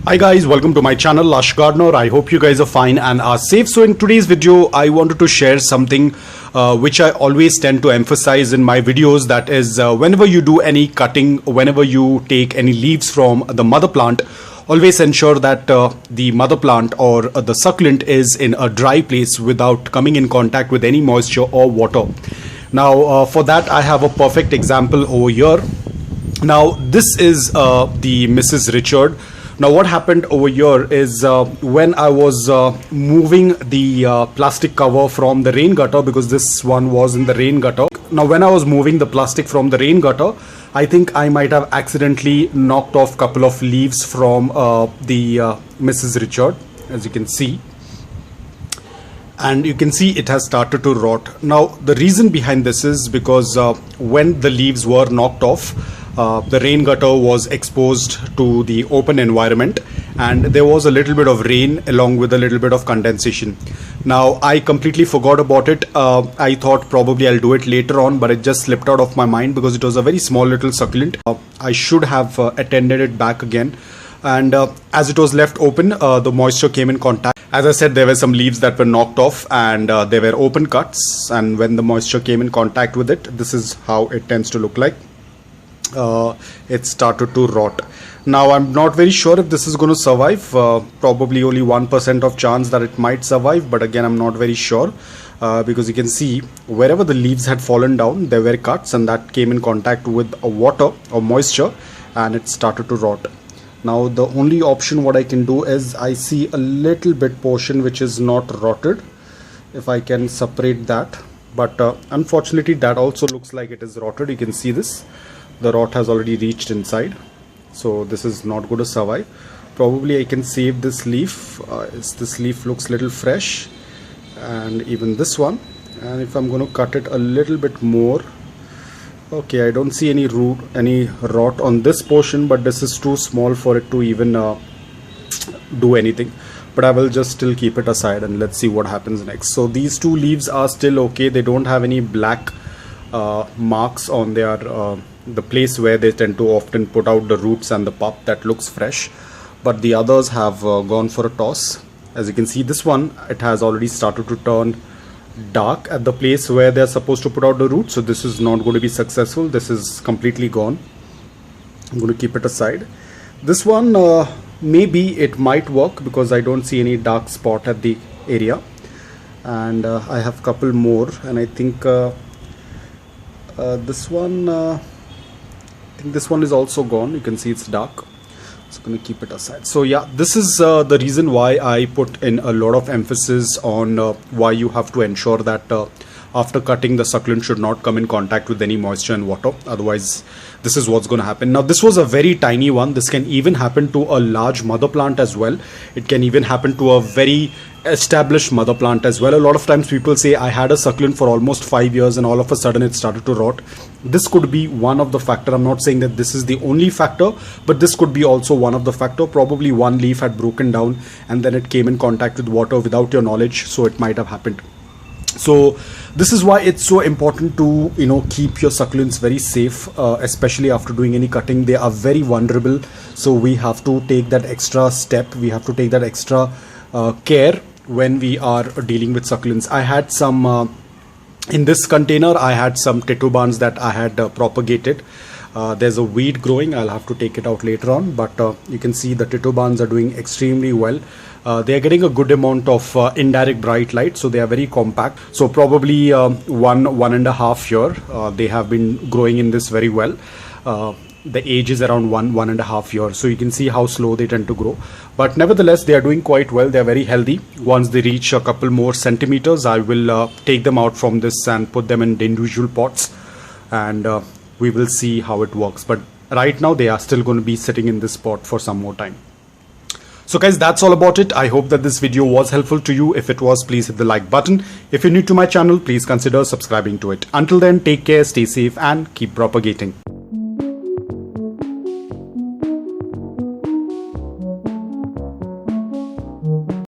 Hi guys, welcome to my channel Lush Gardener. I hope you guys are fine and are safe. So in today's video I wanted to share something which I always tend to emphasize in my videos, that is whenever you do any cutting, whenever you take any leaves from the mother plant, always ensure that the mother plant or the succulent is in a dry place without coming in contact with any moisture or water. Now for that I have a perfect example over here. Now this is the Mrs. Richard. Now what happened over here is when I was moving the plastic cover from the rain gutter, because this one was in the rain gutter. Now when I was moving the plastic from the rain gutter, I think I might have accidentally knocked off a couple of leaves from the Mrs. Richard, as you can see. And you can see it has started to rot. Now the reason behind this is because when the leaves were knocked off, the rain gutter was exposed to the open environment and there was a little bit of rain along with a little bit of condensation. Now I completely forgot about it. I thought probably I'll do it later on, but it just slipped out of my mind because it was a very small little succulent. I should have attended it back again, and as it was left open, the moisture came in contact. As I said, there were some leaves that were knocked off and there were open cuts, and when the moisture came in contact with it, this is how it tends to look like. It started to rot. Now I'm not very sure if this is going to survive. Probably only 1% of chance that it might survive, but again I'm not very sure because you can see wherever the leaves had fallen down, there were cuts and that came in contact with water or moisture and it started to rot. Now the only option what I can do is, I see a little bit portion which is not rotted. If I can separate that, but unfortunately that also looks like it is rotted. You can see this. The rot has already reached inside, so this is not going to survive. Probably I can save this leaf. This leaf looks little fresh, and even this one. And if I'm going to cut it a little bit more, okay, I don't see any rot on this portion, but this is too small for it to even do anything. But I will just still keep it aside and let's see what happens next. So these two leaves are still okay. They don't have any black marks on their the place where they tend to often put out the roots and the pulp. That looks fresh, but the others have gone for a toss. As you can see, this one, it has already started to turn dark at the place where they're supposed to put out the roots, so this is not going to be successful. This is completely gone. I'm going to keep it aside. This one maybe it might work because I don't see any dark spot at the area, and I have a couple more, and I think this one this one is also gone. You can see it's dark, so I'm going to keep it aside. So yeah, this is the reason why I put in a lot of emphasis on why you have to ensure that after cutting, the succulent should not come in contact with any moisture and water. Otherwise, this is what's going to happen. Now this was a very tiny one. This can even happen to a large mother plant as well. It can even happen to a very established mother plant as well. A lot of times people say, I had a succulent for almost 5 years and all of a sudden it started to rot. This could be one of the factor. I'm not saying that this is the only factor, but this could be also one of the factor. Probably one leaf had broken down and then it came in contact with water without your knowledge, so it might have happened. So this is why it's so important to keep your succulents very safe, especially after doing any cutting. They are very vulnerable, so we have to take that extra step. We have to take that extra care when we are dealing with succulents. I had some in this container, I had some titubans that I had propagated. There's a weed growing. I'll have to take it out later on, but you can see the titubans are doing extremely well. They are getting a good amount of indirect bright light, so they are very compact. So probably 1.5 year they have been growing in this very well. The age is around 1.5 years, so you can see how slow they tend to grow, but nevertheless they are doing quite well. They are very healthy. Once they reach a couple more centimeters, I will take them out from this and put them in individual pots, and we will see how it works. But right now they are still going to be sitting in this pot for some more time. So guys, that's all about it. I hope that this video was helpful to you. If it was, please hit the like button. If you're new to my channel, please consider subscribing to it. Until then, take care, stay safe and keep propagating.